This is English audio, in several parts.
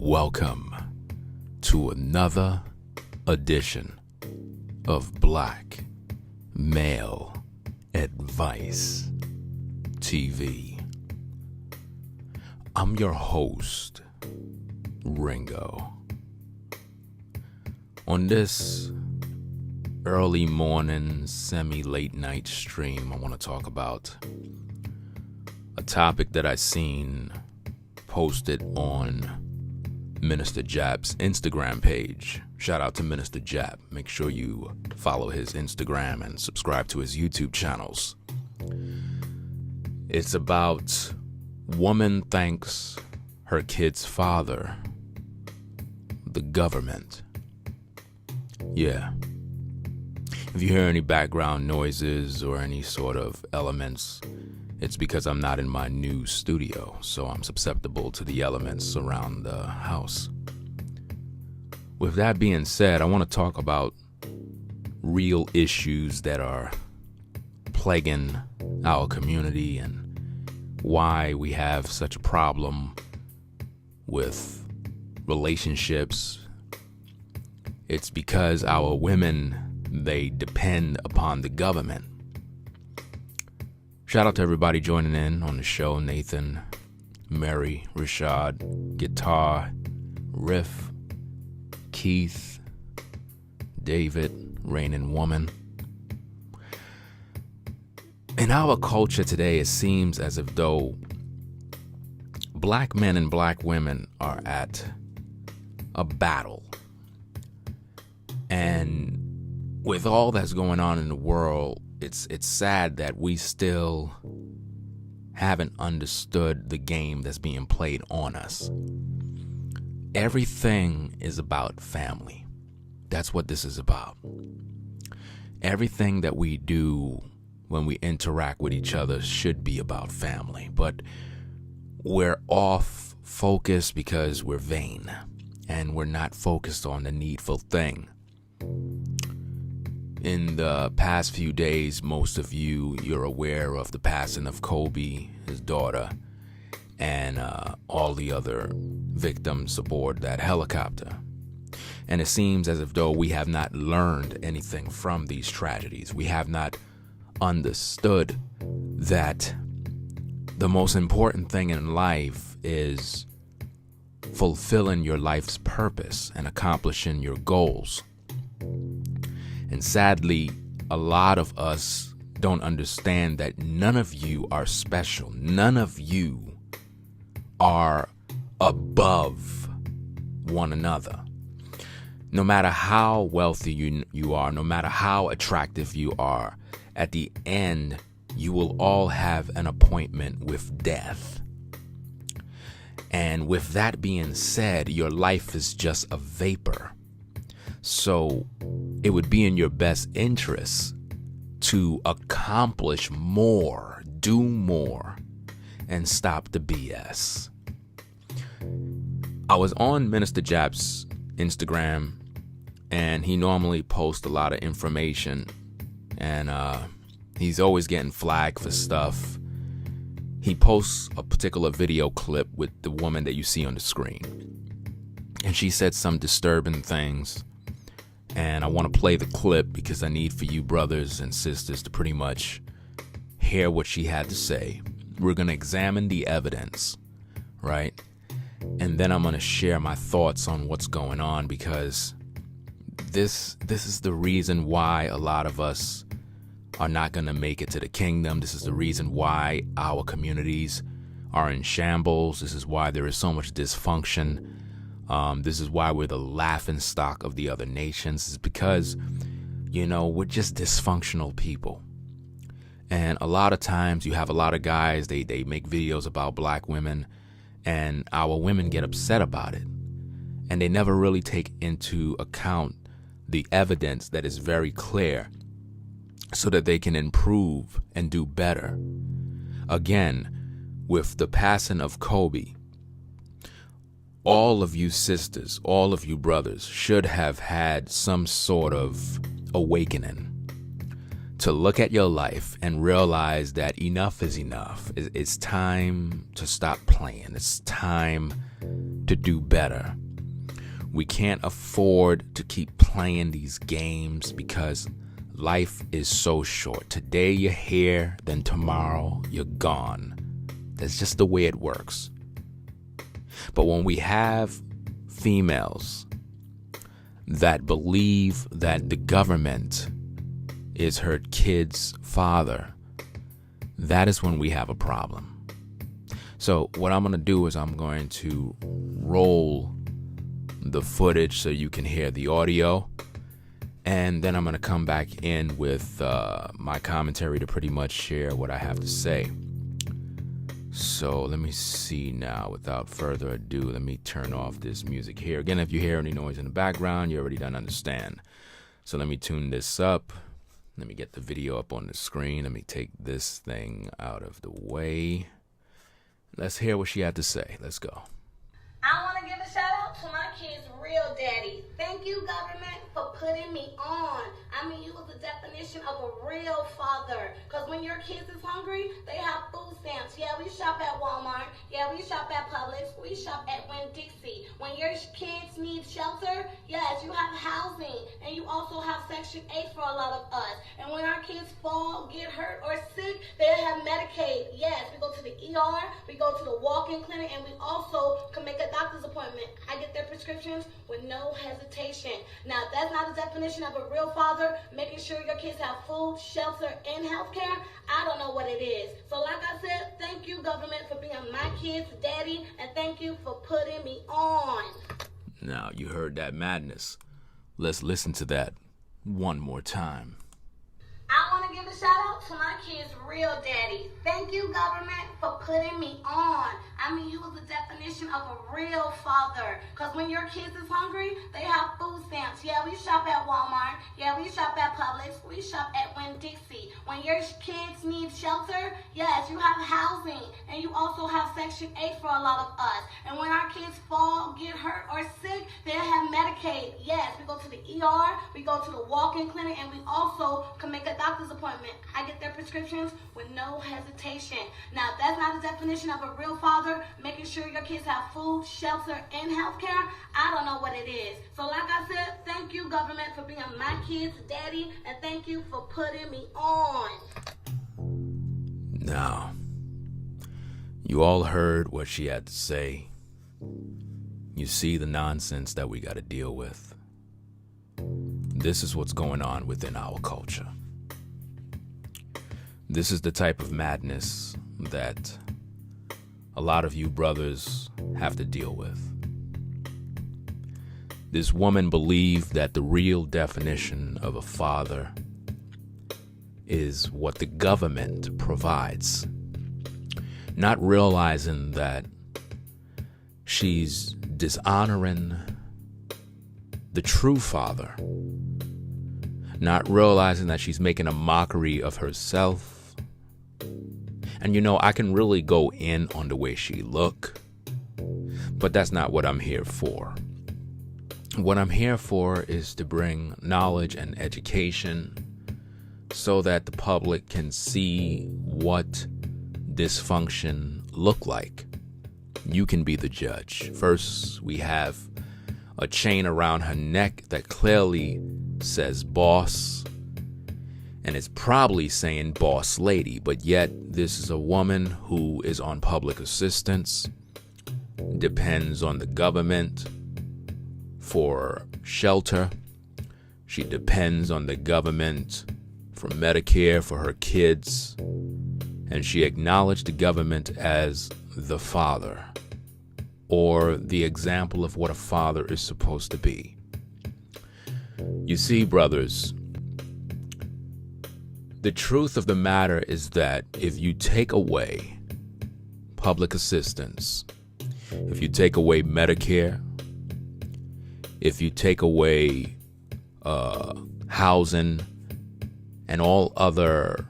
Welcome to another edition of Black Male Advice TV. I'm your host, Ringo. On this early morning, semi-late night stream, I want to talk about a topic that I seen posted on Minister Jap's Instagram page. Shout out to Minister Jap. Make sure you follow his Instagram and subscribe to his YouTube channels. It's about woman thanks her kid's father, the government. Yeah. If you hear any background noises or any sort of elements, it's because I'm not in my new studio, so I'm susceptible to the elements around the house. With that being said, I want to talk about real issues that are plaguing our community and why we have such a problem with relationships. It's because our women, they depend upon the government. Shout out to everybody joining in on the show. Nathan, Mary, Rashad, Guitar, Riff, Keith, David, Rain and Woman. In our culture today, it seems as if though black men and black women are at a battle. And with all that's going on in the world, it's sad that we still haven't understood the game that's being played on us. Everything is about family. That's what this is about. Everything that we do when we interact with each other should be about family, but we're off focus because we're vain and we're not focused on the needful thing. In the past few days, most of you're aware of the passing of Kobe, his daughter, and all the other victims aboard that helicopter. And it seems as if though we have not learned anything from these tragedies. We have not understood that the most important thing in life is fulfilling your life's purpose and accomplishing your goals. And sadly, a lot of us don't understand that none of you are special. None of you are above one another. No matter how wealthy you are, no matter how attractive you are, at the end, you will all have an appointment with death. And with that being said, your life is just a vapor. So it would be in your best interest to accomplish more, do more, and stop the BS. I was on Minister Jap's Instagram, and he normally posts a lot of information, and he's always getting flagged for stuff. He posts a particular video clip with the woman that you see on the screen, and she said some disturbing things. And I want to play the clip because I need for you brothers and sisters to pretty much hear what she had to say. We're going to examine the evidence, right? And then I'm going to share my thoughts on what's going on, because this is the reason why a lot of us are not going to make it to the kingdom. This is the reason why our communities are in shambles. This is why there is so much dysfunction. This is why we're the laughing stock of the other nations. It's because, we're just dysfunctional people. And a lot of times you have a lot of guys, they make videos about black women, and our women get upset about it. And they never really take into account the evidence that is very clear so that they can improve and do better. Again, with the passing of Kobe, all of you sisters, all of you brothers should have had some sort of awakening to look at your life and realize that enough is enough. It's time to stop playing. It's time to do better. We can't afford to keep playing these games because life is so short. Today you're here, then tomorrow you're gone. That's just the way it works. But when we have females that believe that the government is her kid's father, that is when we have a problem. So what I'm going to do is I'm going to roll the footage so you can hear the audio, and then I'm going to come back in with my commentary to pretty much share what I have to say. So let me see now. Without further ado, let me turn off this music here. Again, if you hear any noise in the background, you already don't understand. So let me tune this up. Let me get the video up on the screen. Let me take this thing out of the way. Let's hear what she had to say. Let's go. I want to give a shout out to my kid's real daddy. Thank you, government, for putting me on. I mean, you was the definition of a real father. Because when your kids is hungry, they have food stamps. Yeah, we shop at Walmart. Yeah, we shop at Publix. We shop at Winn-Dixie. When your kids need shelter, yes, you have housing. And you also have Section 8 for a lot of us. And when our kids fall, get hurt, or sick, they have Medicaid. Yes, we go to the ER, we go to the walk-in clinic, and we also can make a doctor's appointment. I get their prescriptions with no hesitation. Now, if that's not a definition of a real father, making sure your kids have food, shelter, and health care, I don't know what it is. So like I said, thank you, government, for being my kid's daddy, and thank you for putting me on. Now, you heard that madness. Let's listen to that one more time. I want to give a shout out to my kid's real daddy. Thank you, government, for putting me on. I mean, you was the definition of a real father. Because when your kids is hungry, they have food stamps. Yeah, we shop at Walmart. Yeah, we shop at Publix. We shop at Winn-Dixie. When your kids need shelter, yes, you have housing. And you also have Section 8 for a lot of us. And when our kids fall, get hurt, or sick, they have Medicaid. Yes, we go to the ER, we go to the walk-in clinic, and we also can make a doctor's appointment. I get their prescriptions with no hesitation. Now, if that's not a definition of a real father, making sure your kids have food, shelter, and health care, I don't know what it is. So like I said, thank you, government, for being my kid's daddy, and thank you for putting me on. Now, you all heard what she had to say. You see the nonsense that we got to deal with. This is what's going on within our culture. This is the type of madness that a lot of you brothers have to deal with. This woman believed that the real definition of a father is what the government provides, not realizing that she's dishonoring the true father, not realizing that she's making a mockery of herself. And you know, I can really go in on the way she look, but that's not what I'm here for. What I'm here for is to bring knowledge and education so that the public can see what dysfunction look like. You can be the judge. First, we have a chain around her neck that clearly says boss, and it's probably saying boss lady, but yet this is a woman who is on public assistance, depends on the government for shelter. She depends on the government for Medicare for her kids, and she acknowledged the government as the father, or the example of what a father is supposed to be. You see, brothers, the truth of the matter is that if you take away public assistance, if you take away Medicare, if you take away housing and all other,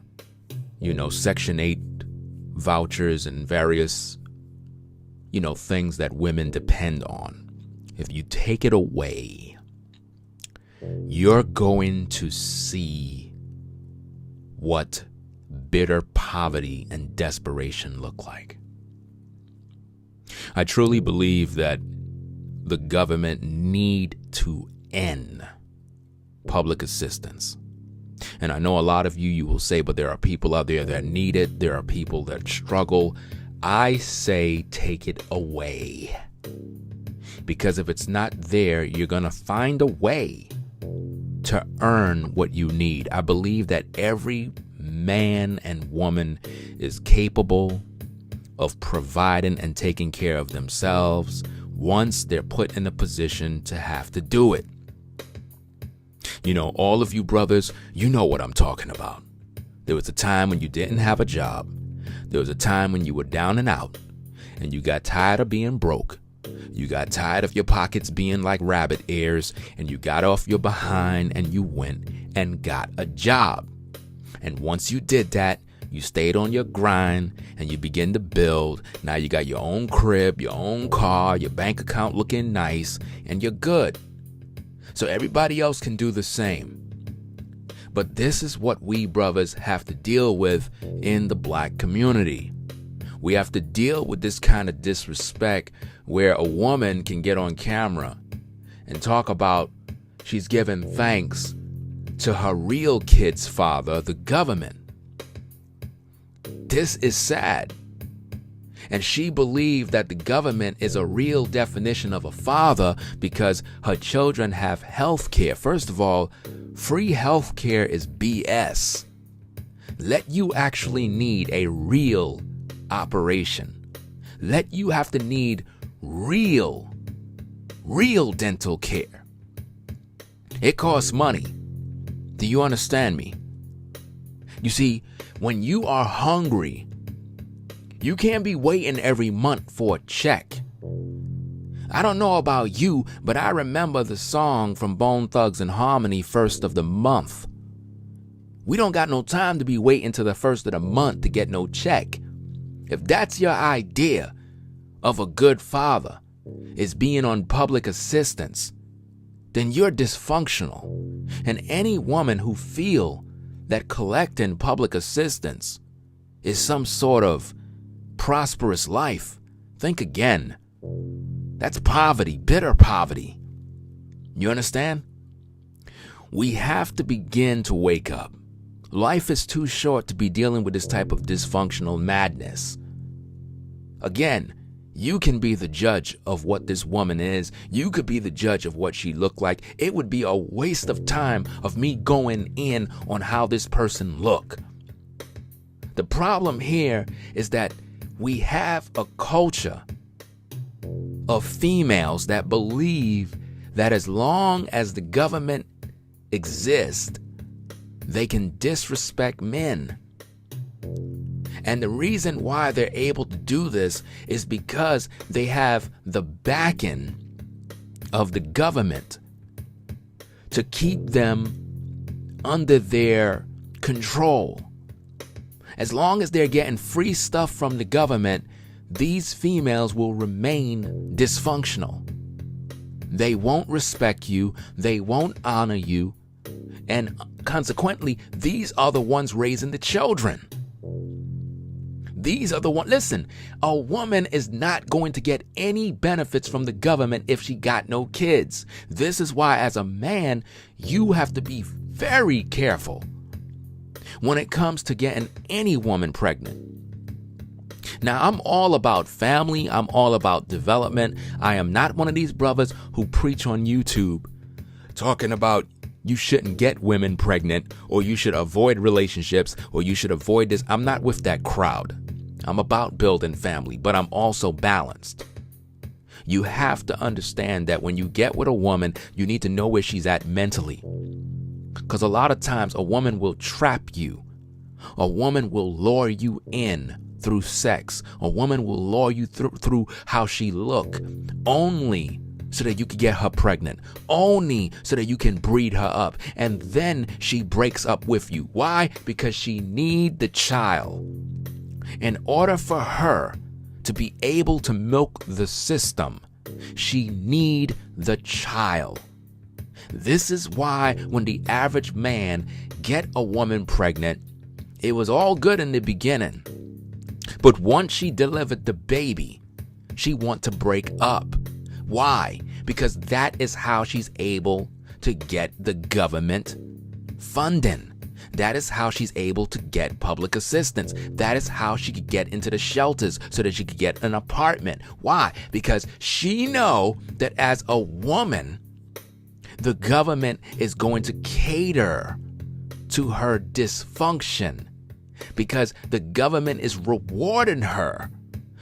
Section 8 vouchers and various, things that women depend on, if you take it away, you're going to see what bitter poverty and desperation look like. I truly believe that the government need to end public assistance. And I know a lot of you will say, but there are people out there that need it. There are people that struggle. I say take it away. Because if it's not there, you're going to find a way to earn what you need. I believe that every man and woman is capable of providing and taking care of themselves once they're put in a position to have to do it. You know, all of you brothers, you know what I'm talking about. There was a time when you didn't have a job. There was a time when you were down and out, and you got tired of being broke. You got tired of your pockets being like rabbit ears, and you got off your behind and you went and got a job. And once you did that, you stayed on your grind and you begin to build. Now you got your own crib, your own car, your bank account looking nice, and you're good. So everybody else can do the same. But this is what we brothers have to deal with in the black community. We have to deal with this kind of disrespect where a woman can get on camera and talk about she's giving thanks to her real kid's father, the government. This is sad. And she believed that the government is a real definition of a father because her children have health care. First of all, free health care is BS. Let you actually need a real operation. Let you have to need real dental care. It costs money. Do you understand me? You see, when you are hungry, you can't be waiting every month for a check. I don't know about you, but I remember the song from Bone Thugs and Harmony, First of the Month. We don't got no time to be waiting till the first of the month to get no check. If that's your idea of a good father, is being on public assistance, then you're dysfunctional. And any woman who feel that collecting public assistance is some sort of prosperous life, think again. That's poverty, bitter poverty. You understand? We have to begin to wake up. Life is too short to be dealing with this type of dysfunctional madness. Again, you can be the judge of what this woman is. You could be the judge of what she looked like. It would be a waste of time of me going in on how this person look. The problem here is that we have a culture of females that believe that as long as the government exists, they can disrespect men. And the reason why they're able to do this is because they have the backing of the government to keep them under their control. As long as they're getting free stuff from the government, these females will remain dysfunctional. They won't respect you, they won't honor you, and consequently, these are the ones raising the children. These are the ones. Listen, a woman is not going to get any benefits from the government if she got no kids. This is why, as a man, you have to be very careful when it comes to getting any woman pregnant. Now, I'm all about family. I'm all about development. I am not one of these brothers who preach on YouTube talking about you shouldn't get women pregnant, or you should avoid relationships, or you should avoid this. I'm not with that crowd. I'm about building family, but I'm also balanced. You have to understand that when you get with a woman, you need to know where she's at mentally. Because a lot of times a woman will trap you. A woman will lure you in through sex. A woman will lure you through how she look, only so that you can get her pregnant, only so that you can breed her up. And then she breaks up with you. Why? Because she need the child. In order for her to be able to milk the system, she need the child. This is why when the average man get a woman pregnant, It was all good in the beginning. But once she delivered the baby, she wants to break up. Why? Because that is how she's able to get the government funding. That is how she's able to get public assistance. That is how she could get into the shelters so that she could get an apartment. Why? Because she know that as a woman, the government is going to cater to her dysfunction because the government is rewarding her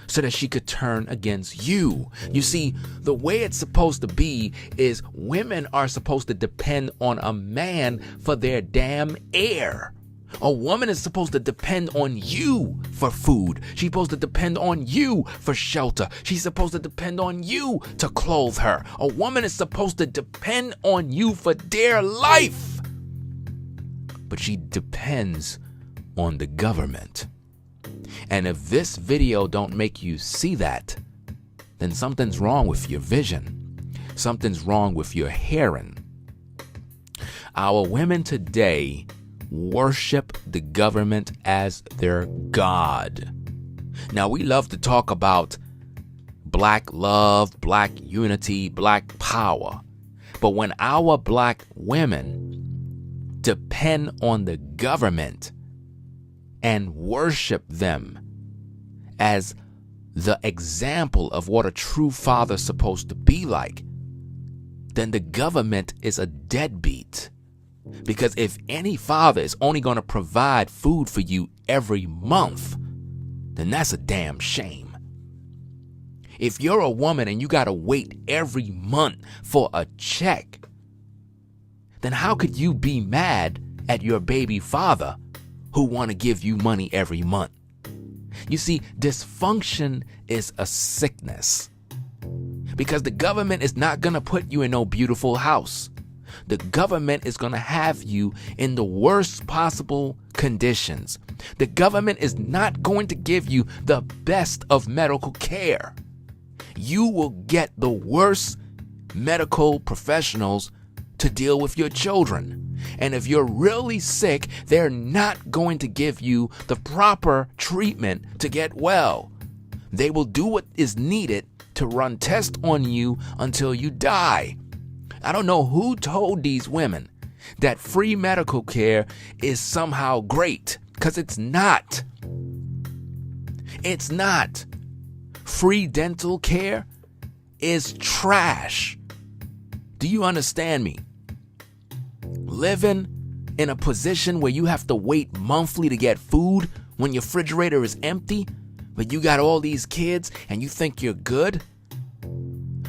so that she could turn against you. You see, the way it's supposed to be is women are supposed to depend on a man for their damn air. A woman is supposed to depend on you for food. She's supposed to depend on you for shelter. She's supposed to depend on you to clothe her. A woman is supposed to depend on you for dear life. But she depends on the government. And if this video don't make you see that, then something's wrong with your vision. Something's wrong with your hearing. Our women today worship the government as their God. Now, we love to talk about black love, black unity, black power. But when our black women depend on the government and worship them as the example of what a true father's supposed to be like, then the government is a deadbeat. Because if any father is only going to provide food for you every month, then that's a damn shame. If you're a woman and you got to wait every month for a check, then how could you be mad at your baby father who want to give you money every month? You see, dysfunction is a sickness because the government is not going to put you in no beautiful house. The government is going to have you in the worst possible conditions. The government is not going to give you the best of medical care. You will get the worst medical professionals to deal with your children. And if you're really sick, they're not going to give you the proper treatment to get well. They will do what is needed to run tests on you until you die. I don't know who told these women that free medical care is somehow great, because it's not. It's not. Free dental care is trash. Do you understand me? Living in a position where you have to wait monthly to get food when your refrigerator is empty, but you got all these kids and you think you're good?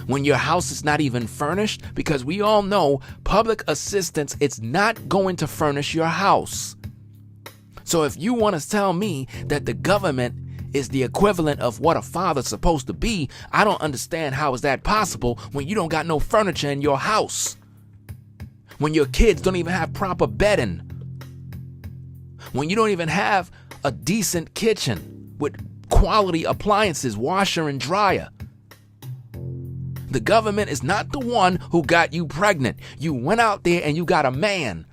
When your house is not even furnished? Because we all know public assistance is not going to furnish your house. So if you want to tell me that the government is the equivalent of what a father's supposed to be, I don't understand how is that possible when you don't got no furniture in your house. When your kids don't even have proper bedding. When you don't even have a decent kitchen with quality appliances, washer and dryer. The government is not the one who got you pregnant. You went out there and you got a man.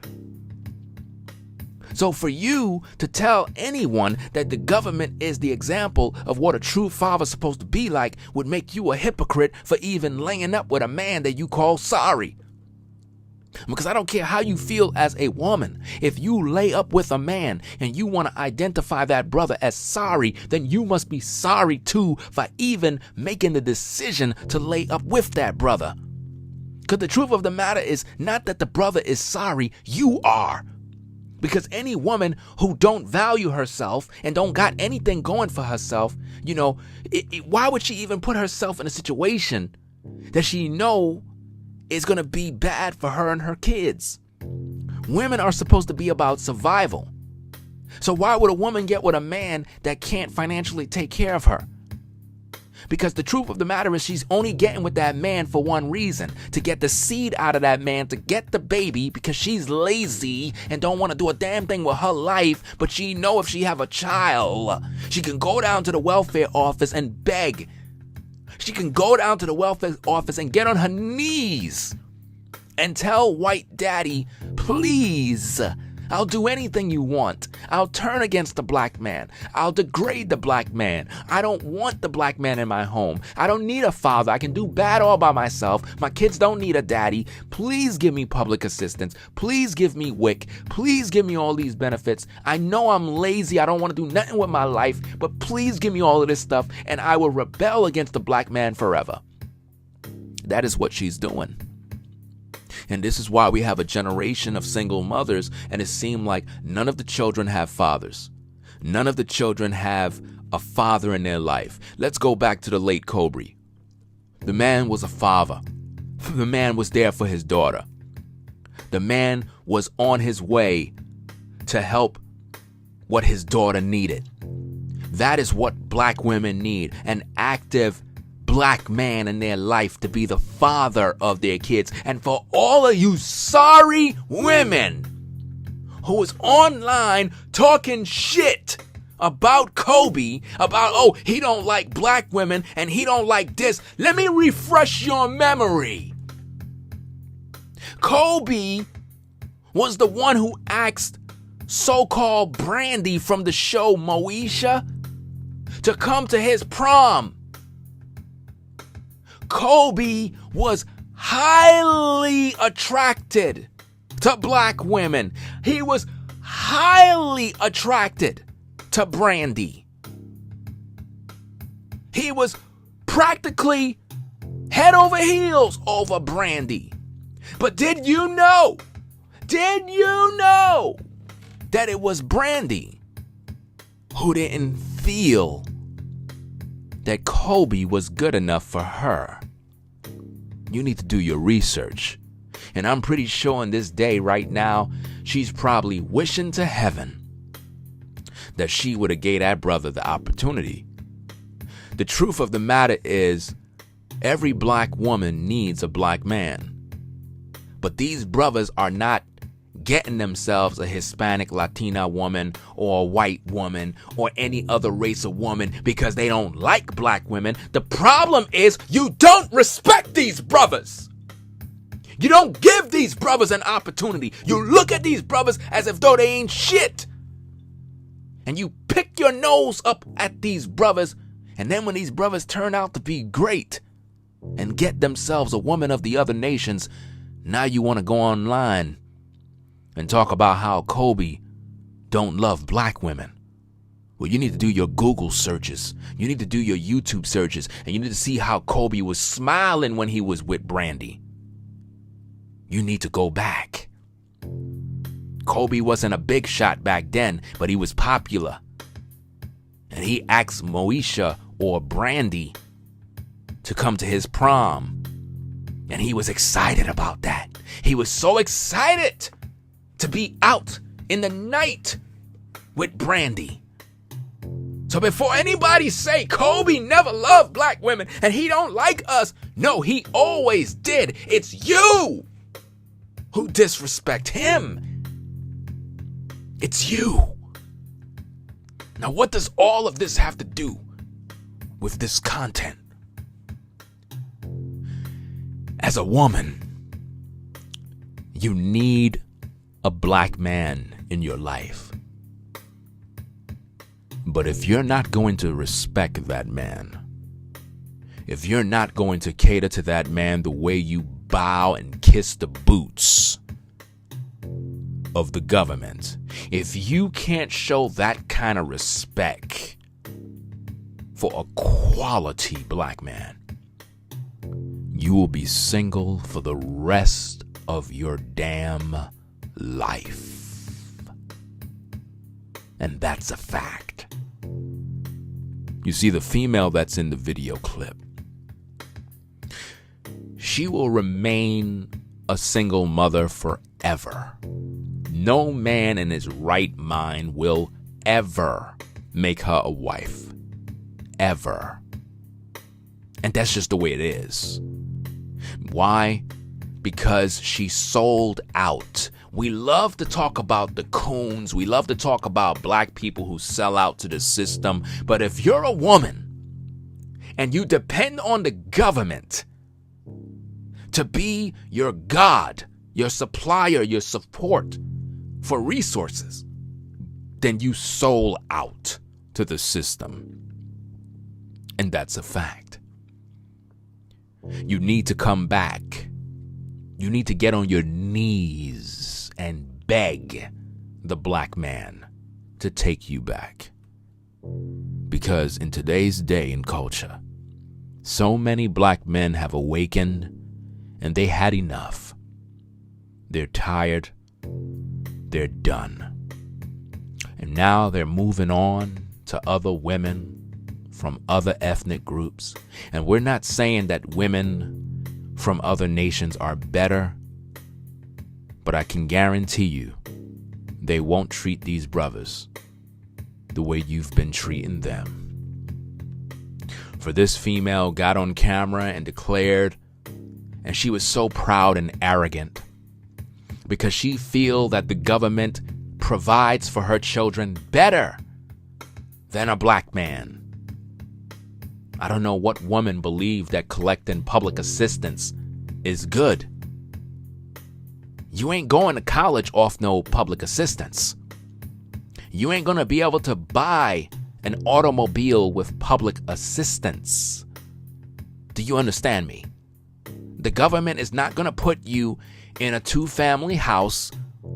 So for you to tell anyone that the government is the example of what a true father's supposed to be like would make you a hypocrite for even laying up with a man that you call sorry. Because I don't care how you feel as a woman. If you lay up with a man and you want to identify that brother as sorry, then you must be sorry too for even making the decision to lay up with that brother. Because the truth of the matter is not that the brother is sorry, you are. Because any woman who don't value herself and don't got anything going for herself, why would she even put herself in a situation that she know is going to be bad for her and her kids? Women are supposed to be about survival. So why would a woman get with a man that can't financially take care of her? Because the truth of the matter is she's only getting with that man for one reason, to get the seed out of that man, to get the baby, because she's lazy and don't want to do a damn thing with her life. But she know if she have a child, she can go down to the welfare office and beg. She can go down to the welfare office and get on her knees and tell white daddy, please, I'll do anything you want. I'll turn against the black man. I'll degrade the black man. I don't want the black man in my home. I don't need a father. I can do bad all by myself. My kids don't need a daddy. Please give me public assistance. Please give me WIC. Please give me all these benefits. I know I'm lazy. I don't want to do nothing with my life, but please give me all of this stuff and I will rebel against the black man forever. That is what she's doing. And this is why we have a generation of single mothers, and it seemed like none of the children have fathers. None of the children have a father in their life. Let's go back to the late Kobe. The man was a father. The man was there for his daughter. The man was on his way to help what his daughter needed. That is what black women need, an active black man in their life to be the father of their kids. And for all of you sorry women who is online talking shit about Kobe, about, oh, he don't like black women and he don't like this, let me refresh your memory. Kobe was the one who asked so-called Brandy from the show Moesha to come to his prom. Kobe was highly attracted to black women. He was highly attracted to Brandy. He was practically head over heels over Brandy. But did you know that it was Brandy who didn't feel that Kobe was good enough for her? You need to do your research. And I'm pretty sure in this day right now, she's probably wishing to heaven that she would have gave that brother the opportunity. The truth of the matter is, every black woman needs a black man. But these brothers are not getting themselves a Hispanic Latina woman or a white woman or any other race of woman because they don't like black women. The problem is you don't respect these brothers. You don't give these brothers an opportunity. You look at these brothers as if though they ain't shit. And you pick your nose up at these brothers. And then when these brothers turn out to be great and get themselves a woman of the other nations, now you want to go online and talk about how Kobe don't love black women. Well, you need to do your Google searches. You need to do your YouTube searches. And you need to see how Kobe was smiling when he was with Brandy. You need to go back. Kobe wasn't a big shot back then, but he was popular. And he asked Moesha or Brandy to come to his prom. And he was excited about that. He was so excited to be out in the night with Brandy. So before anybody say Kobe never loved black women and he don't like us, no, he always did. It's you who disrespect him. It's you. Now, what does all of this have to do with this content? As a woman, you need a black man in your life. But if you're not going to respect that man, if you're not going to cater to that man the way you bow and kiss the boots of the government, if you can't show that kind of respect for a quality black man, you will be single for the rest of your damn life. And that's a fact. You see, the female that's in the video clip, she will remain a single mother forever. No man in his right mind will ever make her a wife. Ever. And that's just the way it is. Why? Because she sold out. We love to talk about the coons. We love to talk about black people who sell out to the system. But if you're a woman and you depend on the government to be your God, your supplier, your support, for resources, then you sold out to the system. And that's a fact. You need to come back. You need to get on your knees and beg the black man to take you back. Because in today's day and culture, so many black men have awakened and they had enough. They're tired. They're done. And now they're moving on to other women from other ethnic groups. And we're not saying that women from other nations are better, but I can guarantee you they won't treat these brothers the way you've been treating them. For this female got on camera and declared, and she was so proud and arrogant because she feel that the government provides for her children better than a black man. I don't know what woman believed that collecting public assistance is good. You ain't going to college off no public assistance. You ain't gonna be able to buy an automobile with public assistance. Do you understand me? The government is not gonna put you in a 2-family house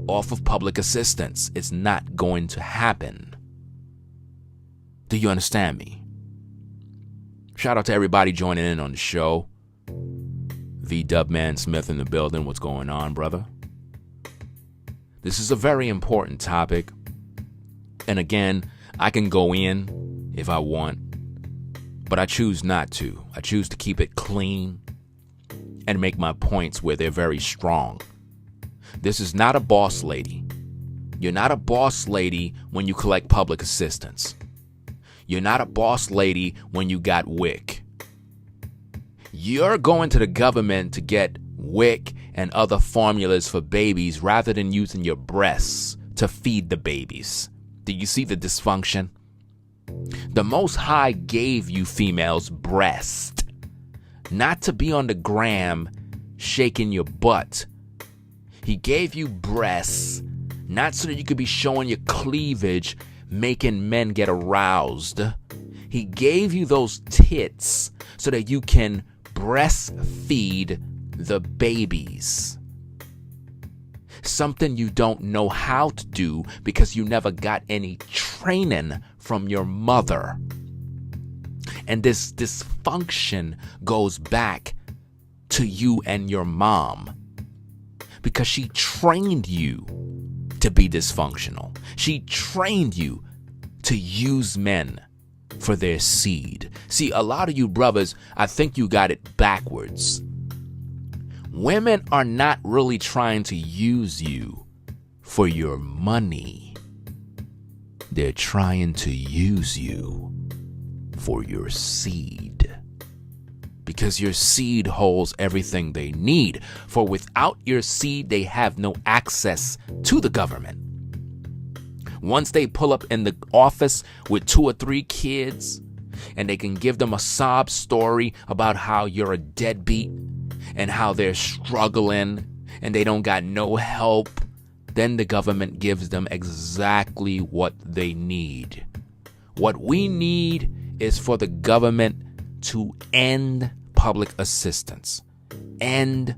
off of public assistance. It's not going to happen. Do you understand me? Shout out to everybody joining in on the show. V Dubman Smith in the building. What's going on, brother? This is a very important topic. And again, I can go in if I want, but I choose not to. I choose to keep it clean and make my points where they're very strong. This is not a boss lady. You're not a boss lady when you collect public assistance. You're not a boss lady when you got WIC. You're going to the government to get WIC and other formulas for babies rather than using your breasts to feed the babies. Do you see the dysfunction? The Most High gave you females breast, not to be on the gram shaking your butt. He gave you breasts, not so that you could be showing your cleavage, making men get aroused. He gave you those tits so that you can breastfeed the babies. Something you don't know how to do because you never got any training from your mother. And this dysfunction goes back to you and your mom because she trained you to be dysfunctional. She trained you to use men for their seed. See, a lot of you brothers, I think you got it backwards. Women are not really trying to use you for your money. They're trying to use you for your seed. Because your seed holds everything they need. For without your seed, they have no access to the government. Once they pull up in the office with 2 or 3 kids, and they can give them a sob story about how you're a deadbeat and how they're struggling and they don't got no help, then the government gives them exactly what they need. What we need is for the government to end public assistance, end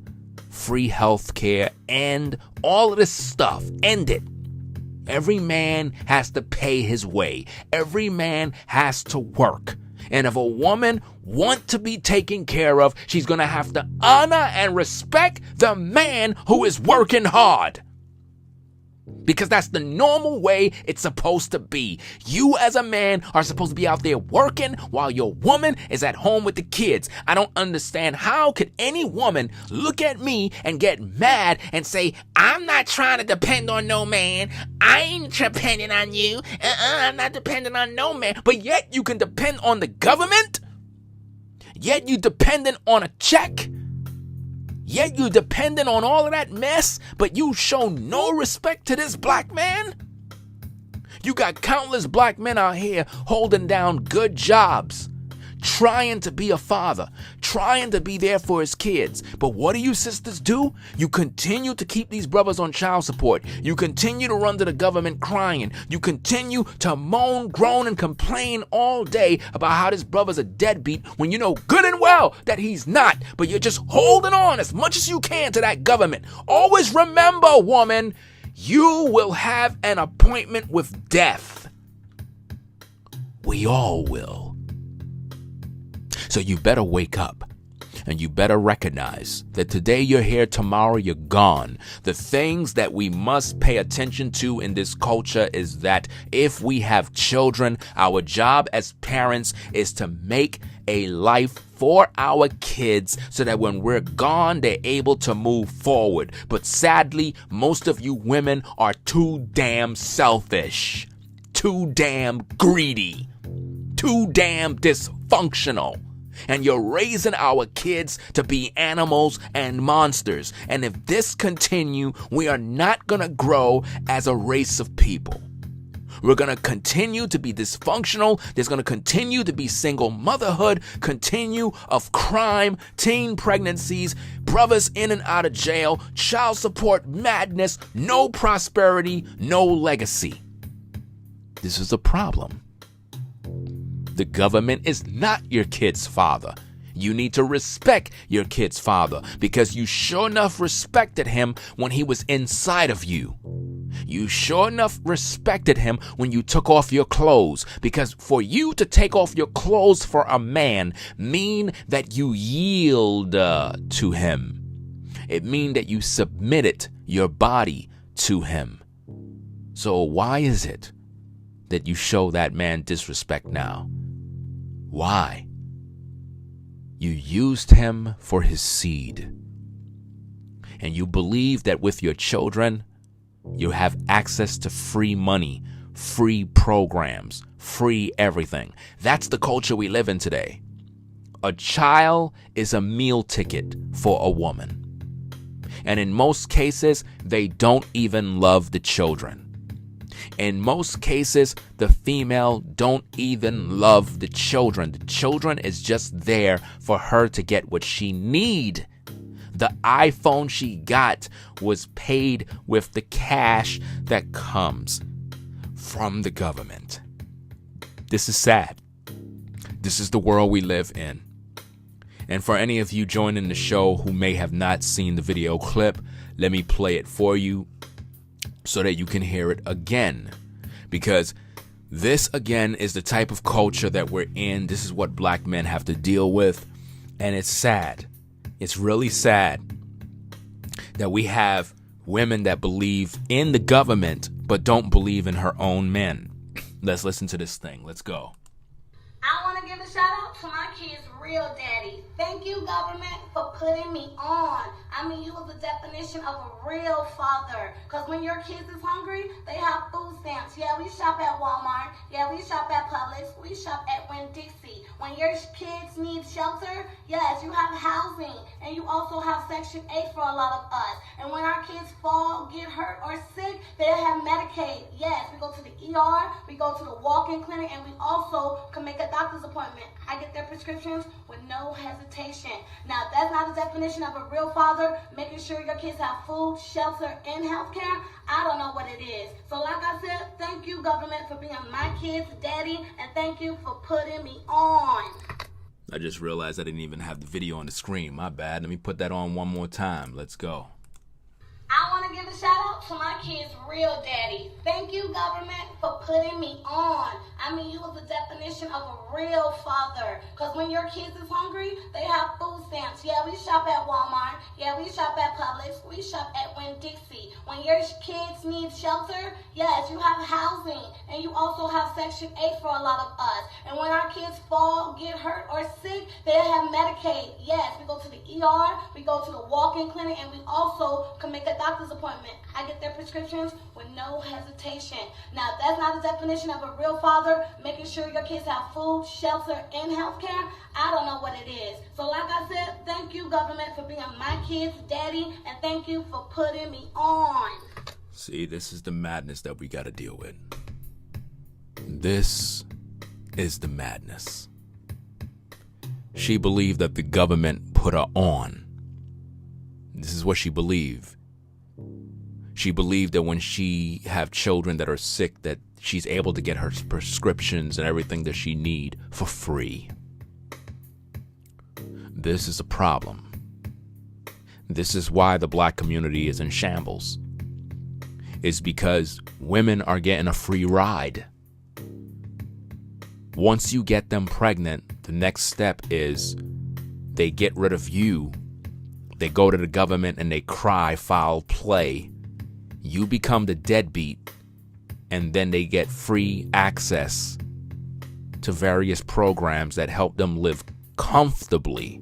free health care, end all of this stuff. End it. Every man has to pay his way. Every man has to work. And if a woman wants to be taken care of, she's going to have to honor and respect the man who is working hard. Because that's the normal way it's supposed to be. You as a man are supposed to be out there working while your woman is at home with the kids. I don't understand how could any woman look at me and get mad and say, I'm not trying to depend on no man. I ain't depending on you. I'm not depending on no man. But yet you can depend on the government. Yet you dependent on a check. Yet you dependent on all of that mess, but you show no respect to this black man? You got countless black men out here holding down good jobs, trying to be a father, trying to be there for his kids. But what do you sisters do? You continue to keep these brothers on child support. You continue to run to the government crying. You continue to moan, groan, and complain all day about how this brother's a deadbeat when you know good and well that he's not. But you're just holding on as much as you can to that government. Always remember, woman, you will have an appointment with death. We all will. So you better wake up, and you better recognize that today you're here, tomorrow you're gone. The things that we must pay attention to in this culture is that if we have children, our job as parents is to make a life for our kids so that when we're gone, they're able to move forward. But sadly, most of you women are too damn selfish, too damn greedy, too damn dysfunctional. And you're raising our kids to be animals and monsters. And if this continue, we are not going to grow as a race of people. We're going to continue to be dysfunctional. There's going to continue to be single motherhood, continue of crime, teen pregnancies, brothers in and out of jail, child support madness, no prosperity, no legacy. This is a problem. The government is not your kid's father. You need to respect your kid's father because you sure enough respected him when he was inside of you. You sure enough respected him when you took off your clothes, because for you to take off your clothes for a man mean that you yield to him. It mean that you submitted your body to him. So why is it that you show that man disrespect now? Why? You used him for his seed. And you believe that with your children, you have access to free money, free programs, free everything. That's the culture we live in today. A child is a meal ticket for a woman. And in most cases, they don't even love the children. In most cases, the female don't even love the children. The children is just there for her to get what she need. The iPhone she got was paid with the cash that comes from the government. This is sad. This is the world we live in. And for any of you joining the show who may have not seen the video clip, let me play it for you so that you can hear it again. Because this, again, is the type of culture that we're in. This is what black men have to deal with. And it's sad. It's really sad that we have women that believe in the government but don't believe in her own men. Let's listen to this thing. Let's go. I want to give a shout out to my kids' real daddy. Thank you, government, for putting me on. I mean, you was the definition of a real father. Because when your kids is hungry, they have food stamps. Yeah, we shop at Walmart. Yeah, we shop at Publix. We shop at Winn-Dixie. When your kids need shelter, yes, you have housing. And you also have Section 8 for a lot of us. And when our kids fall, get hurt, or sick, they have Medicaid. Yes, we go to the ER, we go to the walk-in clinic, and we also can make a doctor's appointment. I get their prescriptions with no hesitation. Now, that's not the definition of a real father, making sure your kids have food, shelter, and health care. I don't know what it is. So like I said, thank you, government, for being my kid's daddy, and thank you for putting me on. I just realized I didn't even have the video on the screen. My bad. Let me put that on one more time. Let's go. I want to give a shout out to my kid's real daddy. Thank you, government, for putting me on. I mean, you was the definition of a real father. Because when your kids is hungry, they have food stamps. Yeah, we shop at Walmart. Yeah, we shop at Publix. We shop at Winn-Dixie. When your kids need shelter, yes, you have housing. And you also have Section 8 for a lot of us. And when our kids fall, get hurt, or sick, they have Medicaid. Yes, we go to the ER, we go to the walk-in clinic, and we also can make a doctor's appointment. I get their prescriptions with no hesitation. Now, that's not the definition of a real father, making sure your kids have food, shelter, and health care. I don't know what it is. So like I said, thank you, government, for being my kid's daddy, and thank you for putting me on. See, this is the madness that we got to deal with. This is the madness. She believed that the government put her on. This is what she believed. She believed that when she have children that are sick, that she's able to get her prescriptions and everything that she need for free. This is a problem. This is why the black community is in shambles. It's because women are getting a free ride. Once you get them pregnant, the next step is they get rid of you. They go to the government and they cry foul play. You become the deadbeat, and then they get free access to various programs that help them live comfortably.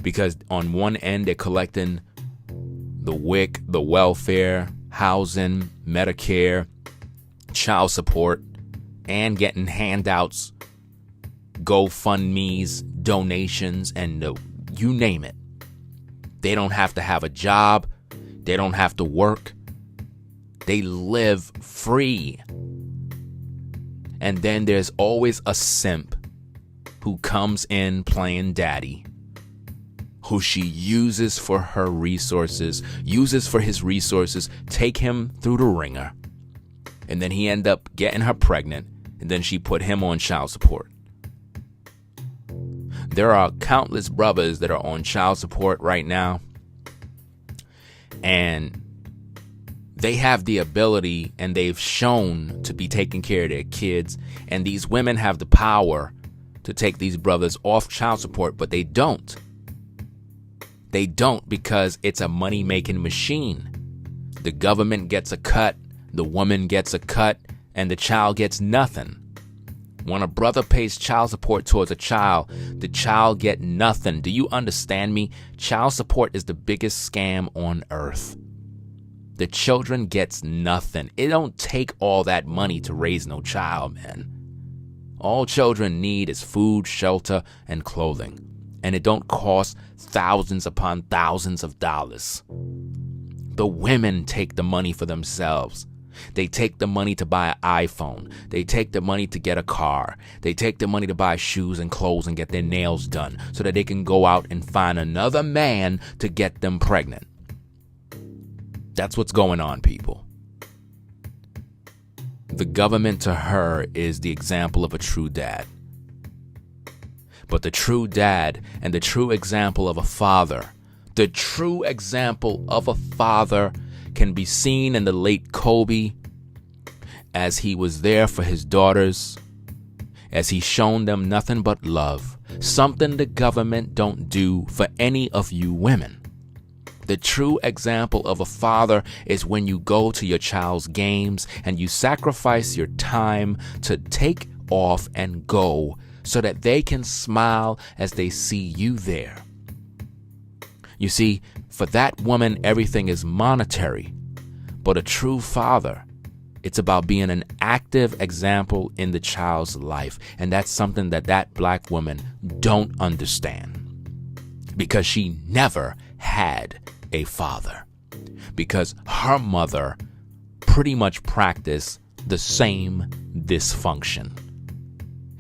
Because on one end, they're collecting the WIC, the welfare, housing, Medicare, child support, and getting handouts, GoFundMes, donations, and you name it. They don't have to have a job. They don't have to work. They live free. And then there's always a simp who comes in playing daddy, who she uses for her resources, uses for his resources, take him through the ringer. And then he end up getting her pregnant, and then she put him on child support. There are countless brothers that are on child support right now, and they have the ability and they've shown to be taking care of their kids, and these women have the power to take these brothers off child support, but they don't. They don't, because it's a money-making machine. The government gets a cut, the woman gets a cut, and the child gets nothing. When a brother pays child support towards a child, the child get nothing. Do you understand me? Child support is the biggest scam on earth. The children gets nothing. It don't take all that money to raise no child, man. All children need is food, shelter, and clothing. And it don't cost thousands upon thousands of dollars. The women take the money for themselves. They take the money to buy an iPhone. They take the money to get a car. They take the money to buy shoes and clothes and get their nails done so that they can go out and find another man to get them pregnant. That's what's going on, people. The government to her is the example of a true dad. But the true dad and the true example of a father, the true example of a father can be seen in the late Kobe, as he was there for his daughters, as he shown them nothing but love, something the government don't do for any of you women. The true example of a father is when you go to your child's games and you sacrifice your time to take off and go so that they can smile as they see you there. You see, for that woman, everything is monetary. But a true father, it's about being an active example in the child's life. And that's something that black woman don't understand. Because she never had a father. Because her mother pretty much practiced the same dysfunction.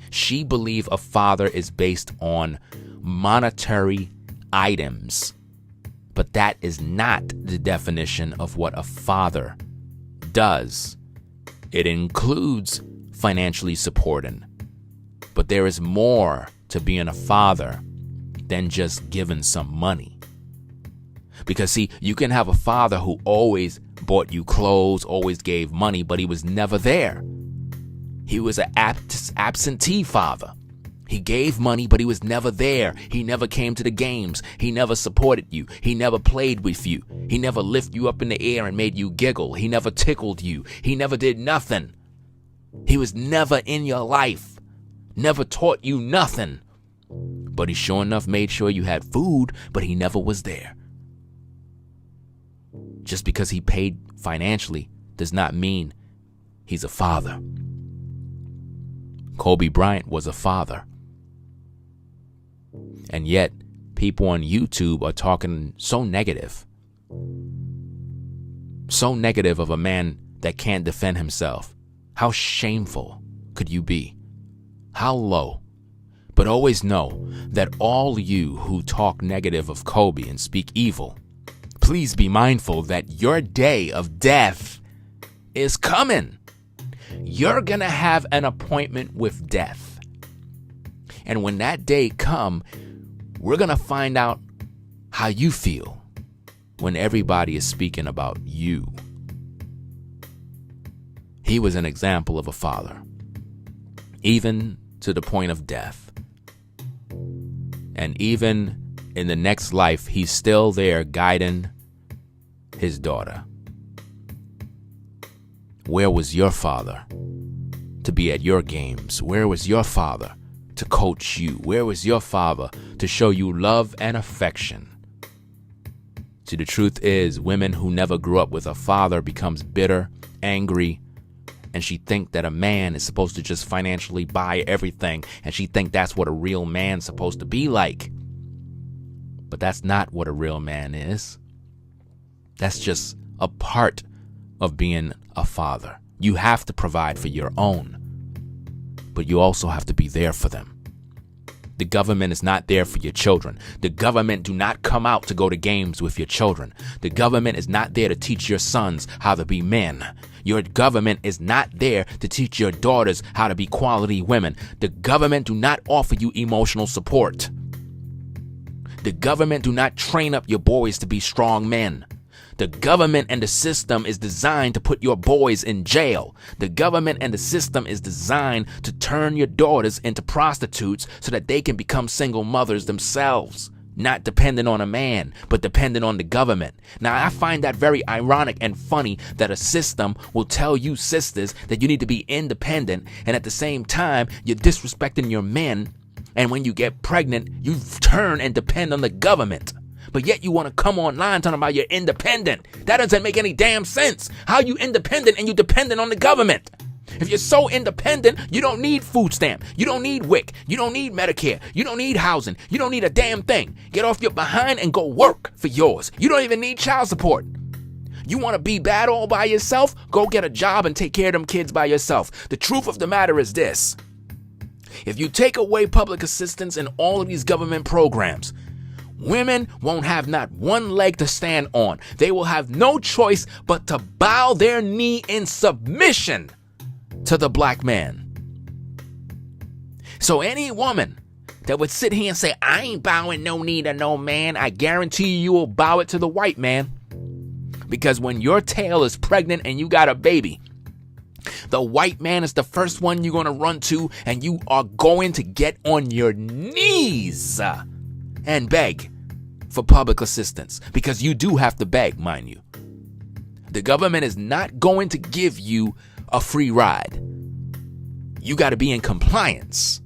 She believed a father is based on monetary items. But that is not the definition of what a father does. It includes financially supporting. But there is more to being a father than just giving some money. Because see, you can have a father who always bought you clothes, always gave money, but he was never there. He was an absentee father. He gave money, but he was never there. He never came to the games. He never supported you. He never played with you. He never lifted you up in the air and made you giggle. He never tickled you. He never did nothing. He was never in your life. Never taught you nothing. But he sure enough made sure you had food, but he never was there. Just because he paid financially does not mean he's a father. Kobe Bryant was a father. And yet, people on YouTube are talking so negative. So negative of a man that can't defend himself. How shameful could you be? How low? But always know that all you who talk negative of Kobe and speak evil, please be mindful that your day of death is coming. You're going to have an appointment with death. And when that day come, we're going to find out how you feel when everybody is speaking about you. He was an example of a father, even to the point of death. And even in the next life, he's still there guiding his daughter. Where was your father to be at your games? Where was your father to coach you? Where was your father to show you love and affection? See, the truth is, women who never grew up with a father becomes bitter, angry, and she think that a man is supposed to just financially buy everything, and she think that's what a real man's supposed to be like. But that's not what a real man is. That's just a part of being a father. You have to provide for your own, but you also have to be there for them. The government is not there for your children. The government do not come out to go to games with your children. The government is not there to teach your sons how to be men. Your government is not there to teach your daughters how to be quality women. The government do not offer you emotional support. The government do not train up your boys to be strong men. The government and the system is designed to put your boys in jail. The government and the system is designed to turn your daughters into prostitutes so that they can become single mothers themselves, not dependent on a man, but dependent on the government. Now, I find that very ironic and funny that a system will tell you sisters that you need to be independent, and at the same time, you're disrespecting your men, and when you get pregnant, you turn and depend on the government. But yet you want to come online talking about you're independent. That doesn't make any damn sense. How are you independent and you dependent on the government? If you're so independent, you don't need food stamp. You don't need WIC. You don't need Medicare. You don't need housing. You don't need a damn thing. Get off your behind and go work for yours. You don't even need child support. You want to be bad all by yourself? Go get a job and take care of them kids by yourself. The truth of the matter is this. If you take away public assistance in all of these government programs, women won't have not one leg to stand on. They will have no choice but to bow their knee in submission to the black man. So any woman that would sit here and say, I ain't bowing no knee to no man, I guarantee you will bow it to the white man. Because when your tail is pregnant and you got a baby, the white man is the first one you're going to run to, and you are going to get on your knees and beg for public assistance, because you do have to beg, mind you. The government is not going to give you a free ride. You got to be in compliance.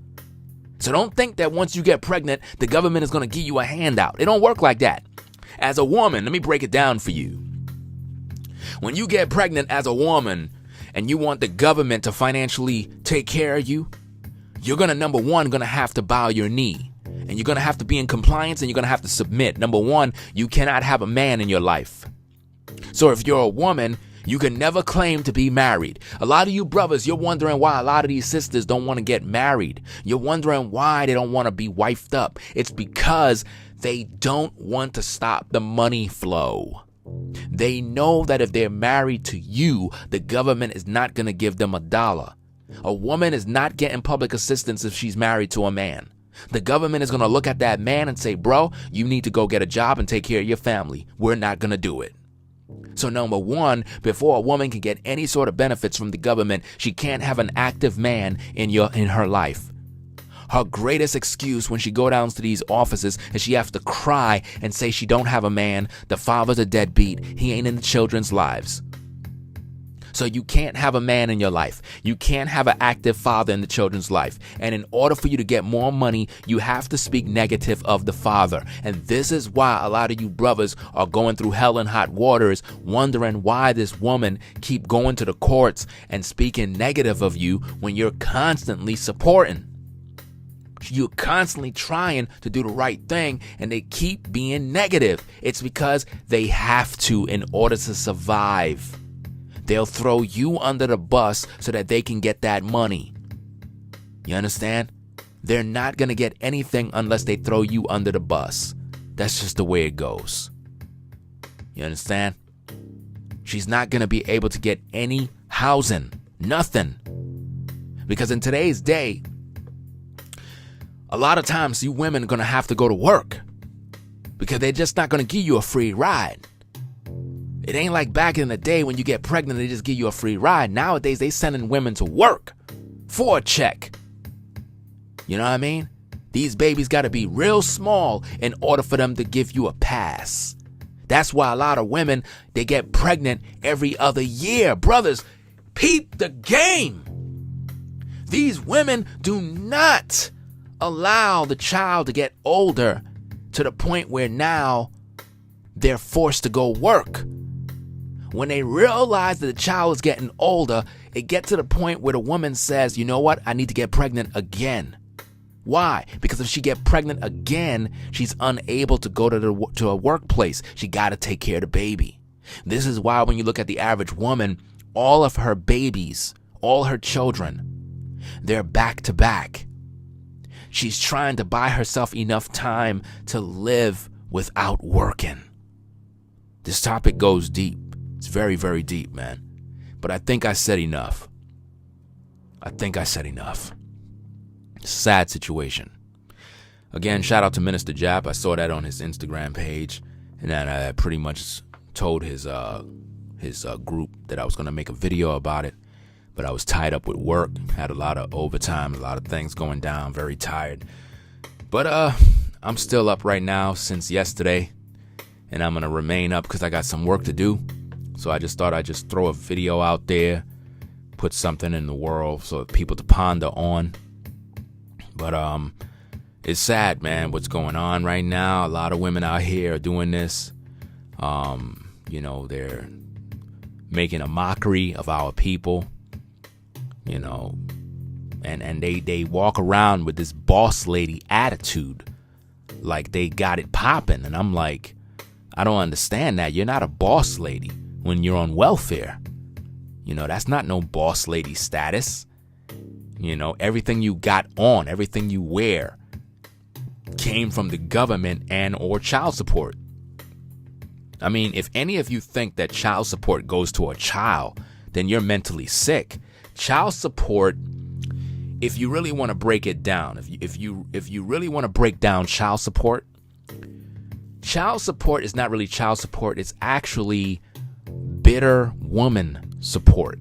So don't think that once you get pregnant, the government is going to give you a handout. It don't work like that. As a woman, let me break it down for you. When you get pregnant as a woman and you want the government to financially take care of you, you're going to, number one, going to have to bow your knee. And you're going to have to be in compliance, and you're going to have to submit. Number one, you cannot have a man in your life. So if you're a woman, you can never claim to be married. A lot of you brothers, you're wondering why a lot of these sisters don't want to get married. You're wondering why they don't want to be wifed up. It's because they don't want to stop the money flow. They know that if they're married to you, the government is not going to give them $1. A woman is not getting public assistance if she's married to a man. The government is going to look at that man and say, bro, you need to go get a job and take care of your family. We're not going to do it. So number one, before a woman can get any sort of benefits from the government, she can't have an active man in her life. Her greatest excuse when she go down to these offices is she has to cry and say she don't have a man. The father's a deadbeat. He ain't in the children's lives. So you can't have a man in your life. You can't have an active father in the children's life. And in order for you to get more money, you have to speak negative of the father. And this is why a lot of you brothers are going through hell and hot waters, wondering why this woman keep going to the courts and speaking negative of you when you're constantly supporting. You're constantly trying to do the right thing, and they keep being negative. It's because they have to in order to survive. They'll throw you under the bus so that they can get that money. You understand? they're not going to get anything unless they throw you under the bus. That's just the way it goes. You understand? She's not going to be able to get any housing. Nothing. Because in today's day, a lot of times you women are going to have to go to work. Because they're just not going to give you a free ride. It ain't like back in the day when you get pregnant, they just give you a free ride. Nowadays, they sending women to work for a check. You know what I mean? These babies got to be real small in order for them to give you a pass. That's why a lot of women, they get pregnant every other year. Brothers, peep the game. These women do not allow the child to get older to the point where now they're forced to go work. When they realize that the child is getting older, it gets to the point where the woman says, you know what, I need to get pregnant again. Why? Because if she get pregnant again, she's unable to go to a workplace. She got to take care of the baby. This is why when you look at the average woman, all of her babies, all her children, they're back to back. She's trying to buy herself enough time to live without working. This topic goes deep. It's very, very deep, man. But I think I said enough. Sad situation. Again, shout out to Minister Jap. I saw that on his Instagram page, and then I pretty much told his group that I was going to make a video about it, but I was tied up with work, had a lot of overtime, a lot of things going down, very tired. But I'm still up right now since yesterday, and I'm going to remain up because I got some work to do. So I just thought I'd just throw a video out there, put something in the world so people to ponder on. But it's sad, man, what's going on right now. A lot of women out here are doing this. They're making a mockery of our people, and they walk around with this boss lady attitude like they got it popping. And I'm like, I don't understand that. You're not a boss lady when you're on welfare. That's not no boss lady status. Everything you got on, everything you wear came from the government and or child support. I mean, if any of you think that child support goes to a child, then you're mentally sick. Child support, if you really want to break it down, if you really want to break down child support is not really child support. It's actually bitter woman support.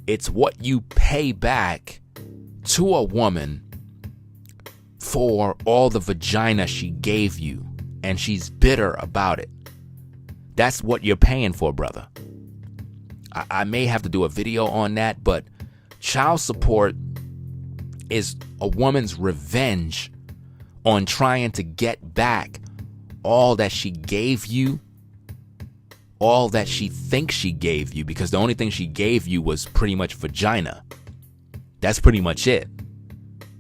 It's what you pay back to a woman for all the vagina she gave you, and she's bitter about it. That's what you're paying for, brother. I may have to do a video on that, but child support is a woman's revenge on trying to get back all that she gave you, all that she thinks she gave you, because the only thing she gave you was pretty much vagina. That's pretty much it.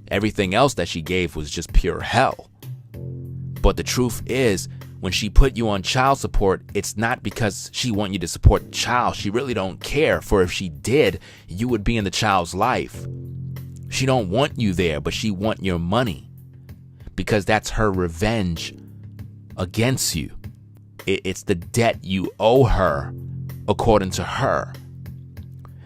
Everything else that she gave was just pure hell. But the truth is, when she put you on child support, it's not because she wants you to support the child. She really don't care, for if she did, you would be in the child's life. She don't want you there, but she want your money, because that's her revenge against you. It's the debt you owe her, according to her.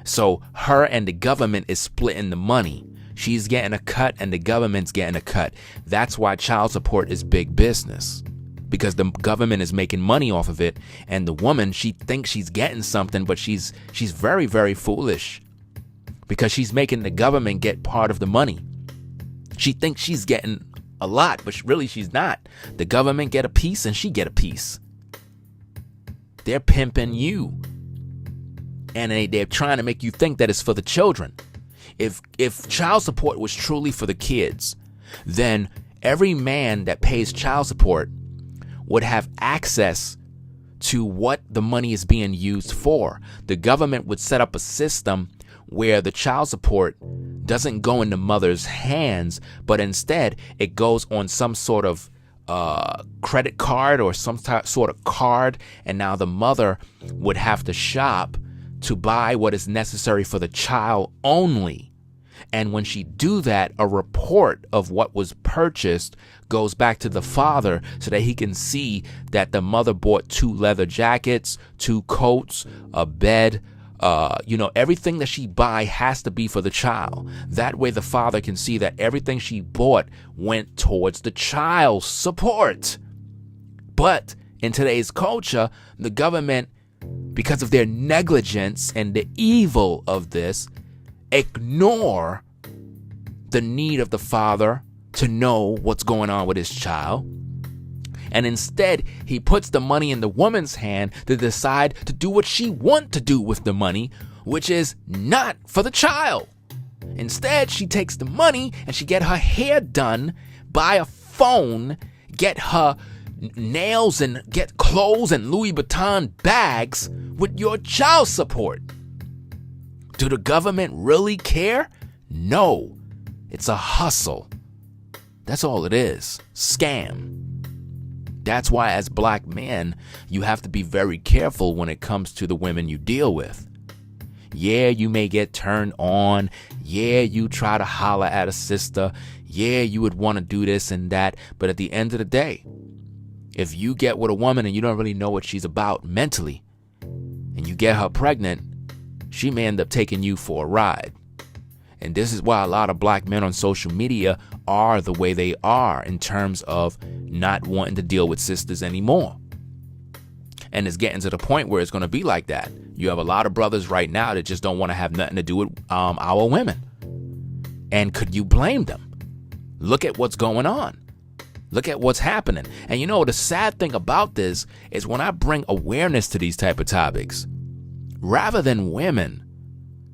So her and the government is splitting the money. She's getting a cut and the government's getting a cut. That's why child support is big business, because the government is making money off of it, and the woman, she thinks she's getting something, but she's very, very foolish, because she's making the government get part of the money. She thinks she's getting a lot, but really she's not. The government get a piece and she get a piece. They're pimping you, and they're trying to make you think that it's for the children. If child support was truly for the kids, then every man that pays child support would have access to what the money is being used for. The government would set up a system where the child support doesn't go in the mother's hands, but instead it goes on some sort of credit card or some sort of card, and now the mother would have to shop to buy what is necessary for the child only. And when she do that, a report of what was purchased goes back to the father so that he can see that the mother bought 2 leather jackets, 2 coats, a bed. Everything that she buy has to be for the child. That way the father can see that everything she bought went towards the child's support. But in today's culture, the government, because of their negligence and the evil of this, ignore the need of the father to know what's going on with his child. And instead, he puts the money in the woman's hand to decide to do what she wants to do with the money, which is not for the child. Instead, she takes the money and she get her hair done, buy a phone, get her nails and get clothes and Louis Vuitton bags with your child support. Do the government really care? No. It's a hustle. That's all it is. Scam. That's why as black men, you have to be very careful when it comes to the women you deal with. Yeah, you may get turned on. Yeah, you try to holler at a sister. Yeah, you would want to do this and that. But at the end of the day, if you get with a woman and you don't really know what she's about mentally, and you get her pregnant, she may end up taking you for a ride. And this is why a lot of black men on social media are the way they are in terms of not wanting to deal with sisters anymore. And it's getting to the point where it's going to be like that. You have a lot of brothers right now that just don't want to have nothing to do with our women. And could you blame them? Look at what's going on. Look at what's happening. And the sad thing about this is when I bring awareness to these type of topics, rather than women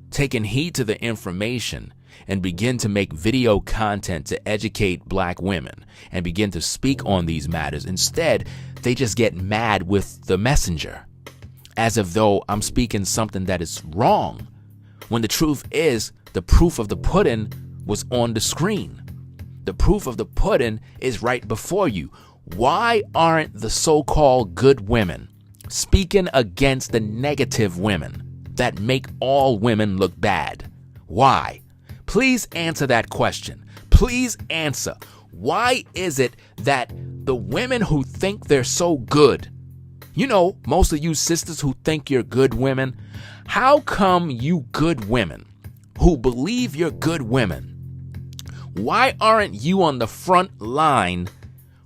taking heed to the information and begin to make video content to educate black women and begin to speak on these matters, instead, they just get mad with the messenger as if though I'm speaking something that is wrong, when the truth is the proof of the pudding was on the screen. The proof of the pudding is right before you. Why aren't the so-called good women speaking against the negative women that make all women look bad? Why? Please answer that question. Please answer. Why is it that the women who think they're so good, most of you sisters who think you're good women, how come you good women who believe you're good women, why aren't you on the front line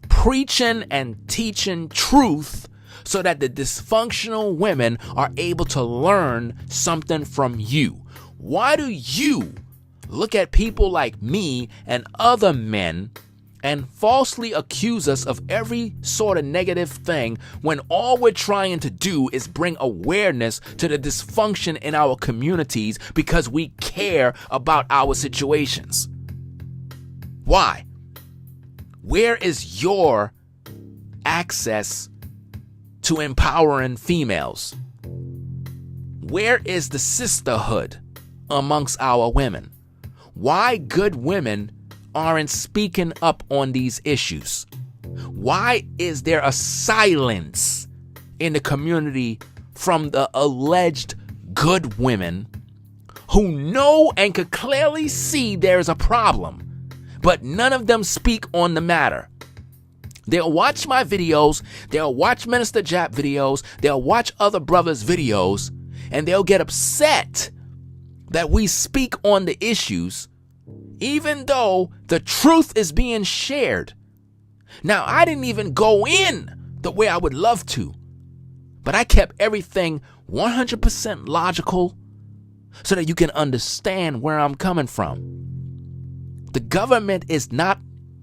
preaching and teaching truth so that the dysfunctional women are able to learn something from you? Why do you look at people like me and other men and falsely accuse us of every sort of negative thing when all we're trying to do is bring awareness to the dysfunction in our communities because we care about our situations? Why? Where is your access to empowering females? Where is the sisterhood amongst our women? Why good women aren't speaking up on these issues? Why is there a silence in the community from the alleged good women who know and could clearly see there's a problem, but none of them speak on the matter? They'll watch my videos, they'll watch Minister Jap videos, they'll watch other brothers' videos, and they'll get upset that we speak on the issues, even though the truth is being shared. Now, I didn't even go in the way I would love to, but I kept everything 100% logical so that you can understand where I'm coming from. The government is not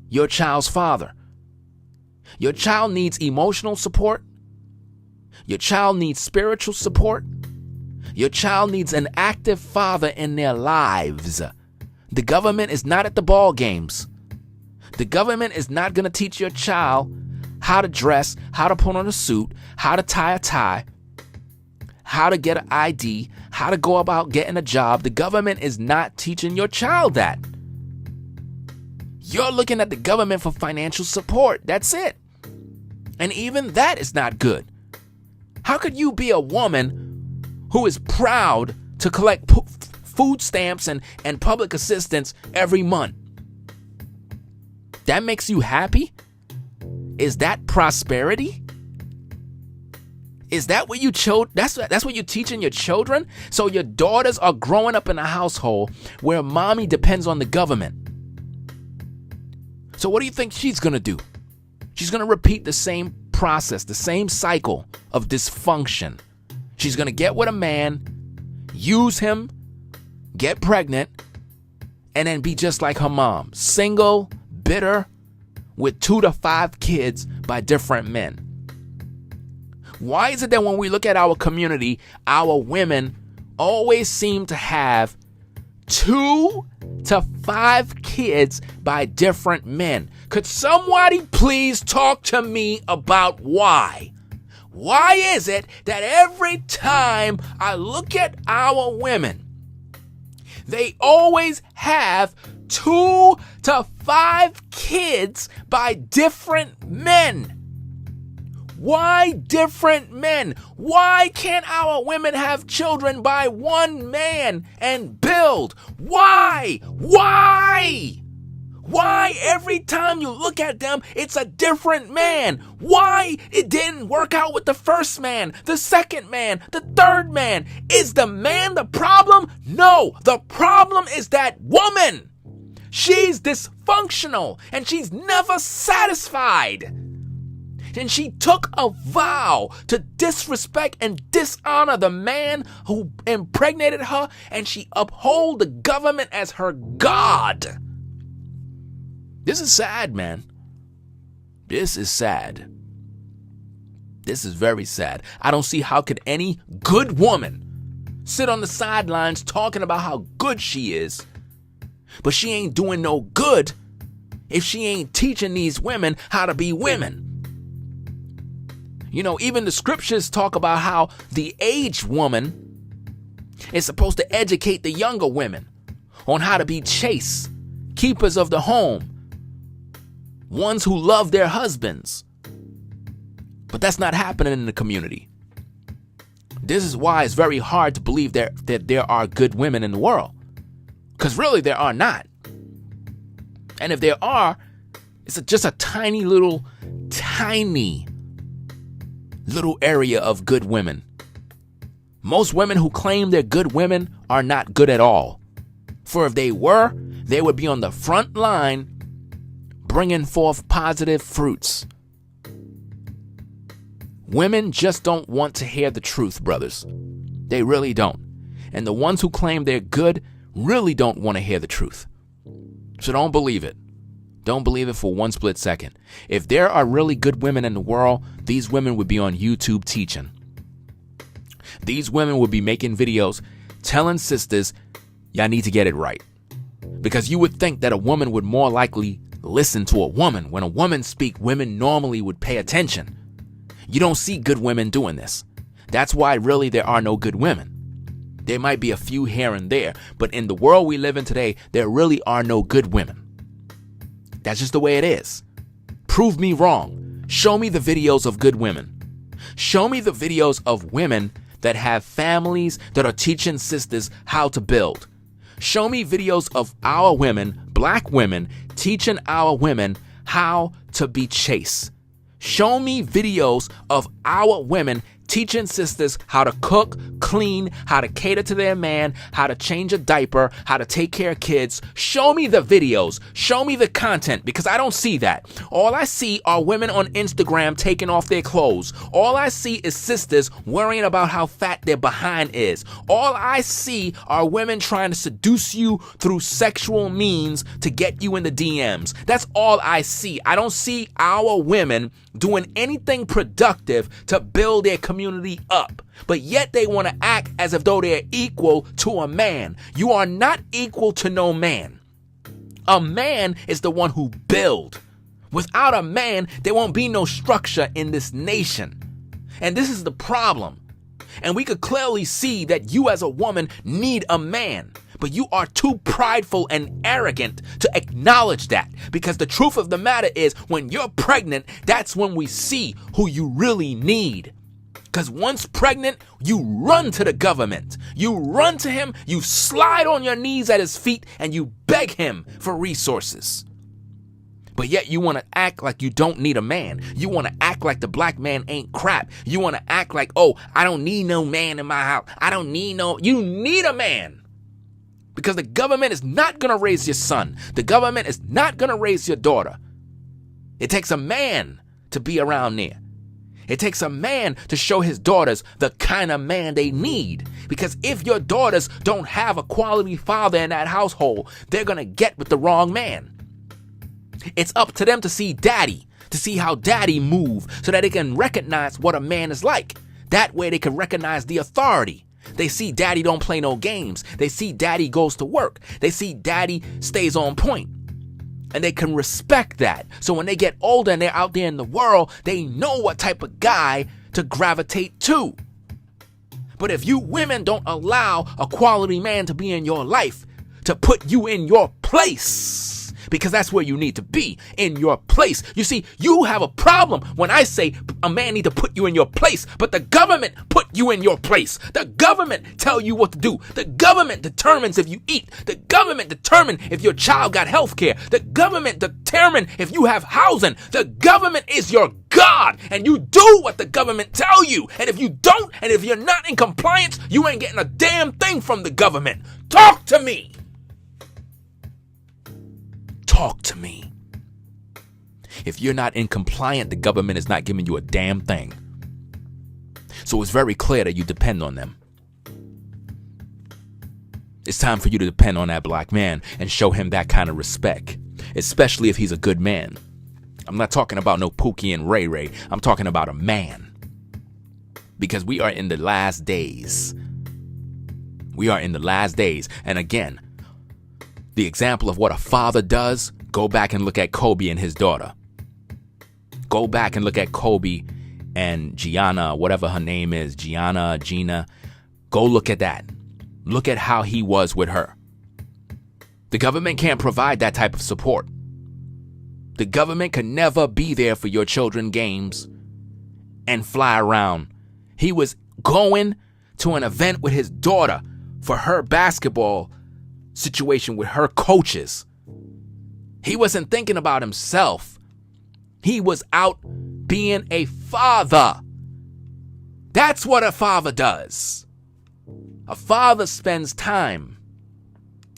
your child's father. Your child needs emotional support. Your child needs spiritual support. Your child needs an active father in their lives. The government is not at the ball games. The government is not going to teach your child how to dress, how to put on a suit, how to tie a tie, how to get an ID, how to go about getting a job. The government is not teaching your child that. You're looking at the government for financial support. That's it. And even that is not good. How could you be a woman who is proud to collect food stamps and public assistance every month. That makes you happy? Is that prosperity? Is that what that's what you're teaching your children? So your daughters are growing up in a household where mommy depends on the government. So what do you think she's going to do? She's going to repeat the same process, the same cycle of dysfunction. She's going to get with a man, use him, get pregnant, and then be just like her mom, single, bitter, with 2 to 5 kids by different men. Why is it that when we look at our community, our women always seem to have 2 to 5 kids by different men? Could somebody please talk to me about why? Why is it that every time I look at our women, they always have 2 to 5 kids by different men? Why different men? Why can't our women have children by one man and build? Why? Why? Why every time you look at them, it's a different man? Why it didn't work out with the first man, the second man, the third man? Is the man the problem? No, the problem is that woman. She's dysfunctional and she's never satisfied. And she took a vow to disrespect and dishonor the man who impregnated her, and she uphold the government as her God. This is sad, man. This is sad. This is very sad. I don't see how could any good woman sit on the sidelines talking about how good she is, but she ain't doing no good if she ain't teaching these women how to be women. You know, even the scriptures talk about how the aged woman is supposed to educate the younger women on how to be chaste, keepers of the home, ones who love their husbands. But that's not happening in the community. This is why it's very hard to believe that there are good women in the world. Because really there are not. And if there are, it's just a tiny little area of good women. Most women who claim they're good women are not good at all. For if they were, they would be on the front line bringing forth positive fruits. Women just don't want to hear the truth, brothers. They really don't. And the ones who claim they're good really don't want to hear the truth. So don't believe it. Don't believe it for one split second. If there are really good women in the world, these women would be on YouTube teaching. These women would be making videos telling sisters, y'all need to get it right. Because you would think that a woman would more likely listen to a woman. When a woman speaks, women normally would pay attention. You don't see good women doing this. That's why really there are no good women. There might be a few here and there, but in the world we live in today, there really are no good women. That's just the way it is. Prove me wrong. Show me the videos of good women. Show me the videos of women that have families that are teaching sisters how to build. Show me videos of our women, black women, teaching our women how to be chaste. Show me videos of our women teaching sisters how to cook, clean, how to cater to their man, how to change a diaper, how to take care of kids. Show me the videos. Show me the content, because I don't see that. All I see are women on Instagram taking off their clothes. All I see is sisters worrying about how fat their behind is. All I see are women trying to seduce you through sexual means to get you in the DMs. That's all I see. I don't see our women doing anything productive to build their community up. But yet they want to act as if though they're equal to a man. You are not equal to no man. A man is the one who builds. Without a man, there won't be no structure in this nation. And this is the problem. And we could clearly see that you as a woman need a man. But you are too prideful and arrogant to acknowledge that. Because the truth of the matter is, when you're pregnant, that's when we see who you really need. Because once pregnant, you run to the government. You run to him, you slide on your knees at his feet, and you beg him for resources. But yet you want to act like you don't need a man. You want to act like the black man ain't crap. You want to act like, oh, I don't need no man in my house. You need a man. Because the government is not going to raise your son. The government is not going to raise your daughter. It takes a man to be around there. It takes a man to show his daughters the kind of man they need. Because if your daughters don't have a quality father in that household, they're going to get with the wrong man. It's up to them to see daddy, to see how daddy move, so that they can recognize what a man is like. That way they can recognize the authority. They see daddy don't play no games. They see daddy goes to work. They see daddy stays on point. And they can respect that. So when they get older and they're out there in the world, they know what type of guy to gravitate to. But if you women don't allow a quality man to be in your life, to put you in your place, because that's where you need to be, in your place. You see, you have a problem when I say a man need to put you in your place, but the government put you in your place. The government tell you what to do. The government determines if you eat. The government determines if your child got health care. The government determines if you have housing. The government is your God, and you do what the government tell you. And if you don't, and if you're not in compliance, you ain't getting a damn thing from the government. Talk to me. Talk to me. If you're not in compliant, the government is not giving you a damn thing. So it's very clear that you depend on them. It's time for you to depend on that black man and show him that kind of respect, especially if he's a good man. I'm not talking about no Pookie and Ray Ray. I'm talking about a man. Because we are in the last days. We are in the last days. And again, the example of what a father does, go back and look at Kobe and his daughter. Go back and look at Kobe and Gianna, whatever her name is, Gina. Go look at that. Look at how he was with her. The government can't provide that type of support. The government can never be there for your children's games and fly around. He was going to an event with his daughter for her basketball situation with her coaches. He wasn't thinking about himself. He was out being a father. That's what a father does. A father spends time.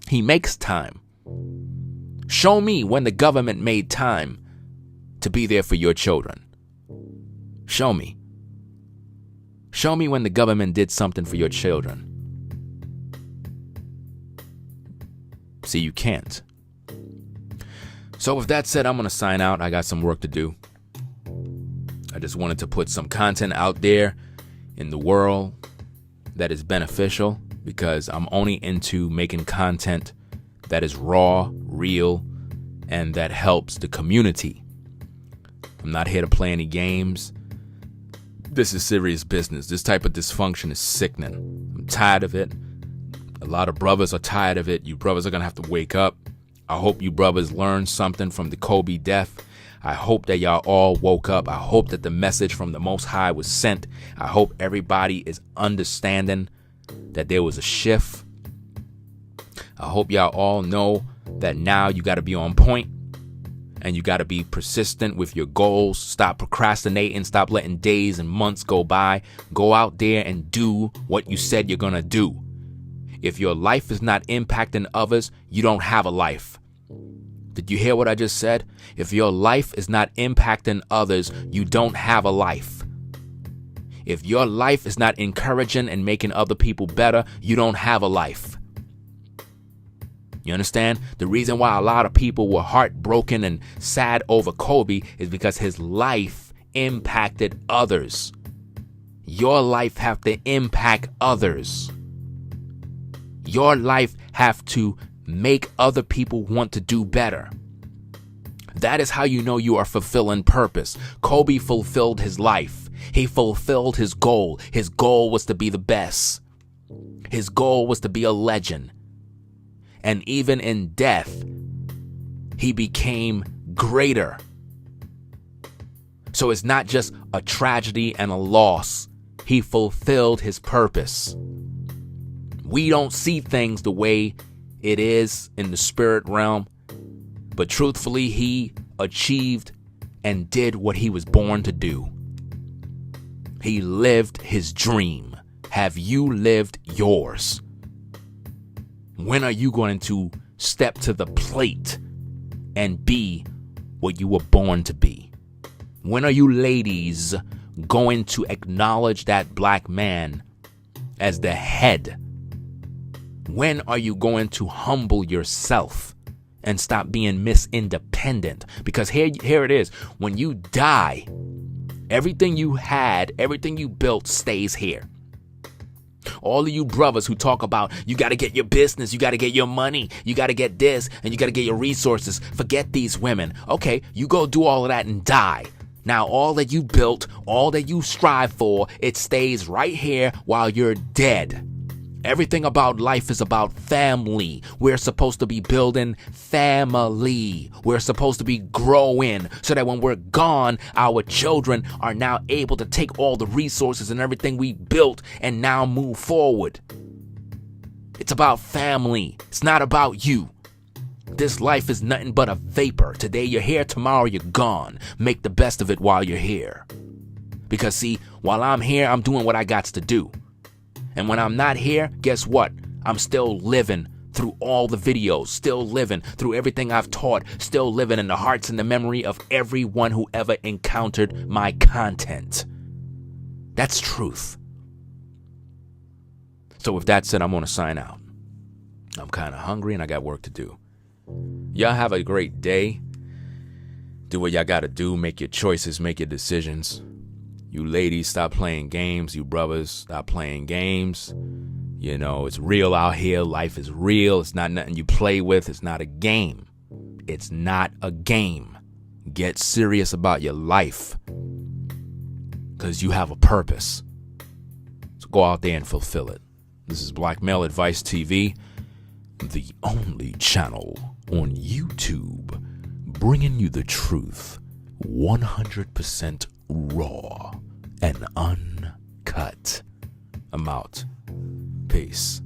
He makes time. Show me when the government made time to be there for your children. Show me. Show me when the government did something for your children. See, you can't. So with that said, I'm going to sign out. I got some work to do. I just wanted to put some content out there in the world that is beneficial, because I'm only into making content that is raw, real, and that helps the community. I'm not here to play any games. This is serious business. This type of dysfunction is sickening. I'm tired of it. A lot of brothers are tired of it. You brothers are going to have to wake up. I hope you brothers learned something from the Kobe death. I hope that y'all all woke up. I hope that the message from the Most High was sent. I hope everybody is understanding that there was a shift. I hope y'all all know that now you got to be on point and you got to be persistent with your goals. Stop procrastinating. Stop letting days and months go by. Go out there and do what you said you're going to do. If your life is not impacting others, you don't have a life. Did you hear what I just said? If your life is not impacting others, you don't have a life. If your life is not encouraging and making other people better, you don't have a life. You understand? The reason why a lot of people were heartbroken and sad over Kobe is because his life impacted others. Your life have to impact others. Your life have to make other people want to do better. That is how you know you are fulfilling purpose. Kobe fulfilled his life. He fulfilled his goal. His goal was to be the best. His goal was to be a legend. And even in death, he became greater. So it's not just a tragedy and a loss. He fulfilled his purpose. We don't see things the way it is in the spirit realm, but truthfully, he achieved and did what he was born to do. He lived his dream. Have you lived yours? When are you going to step to the plate and be what you were born to be? When are you ladies going to acknowledge that black man as the head? When are you going to humble yourself and stop being Miss Independent? Because here it is. When you die, everything you had, everything you built stays here. All of you brothers who talk about you got to get your business, you got to get your money, you got to get this, and you got to get your resources. Forget these women. Okay, you go do all of that and die. Now, all that you built, all that you strive for, it stays right here while you're dead. Everything about life is about family. We're supposed to be building family. We're supposed to be growing so that when we're gone, our children are now able to take all the resources and everything we built and now move forward. It's about family. It's not about you. This life is nothing but a vapor. Today you're here, tomorrow you're gone. Make the best of it while you're here. Because see, while I'm here, I'm doing what I got to do. And when I'm not here, guess what? I'm still living through all the videos, still living through everything I've taught, still living in the hearts and the memory of everyone who ever encountered my content. That's truth. So with that said, I'm going to sign out. I'm kind of hungry and I got work to do. Y'all have a great day. Do what y'all got to do. Make your choices, make your decisions. You ladies, stop playing games. You brothers, stop playing games. You know, it's real out here. Life is real. It's not nothing you play with. It's not a game. It's not a game. Get serious about your life. Because you have a purpose. So go out there and fulfill it. This is Black Male Advice TV, the only channel on YouTube bringing you the truth 100% raw and uncut. I'm out. Peace.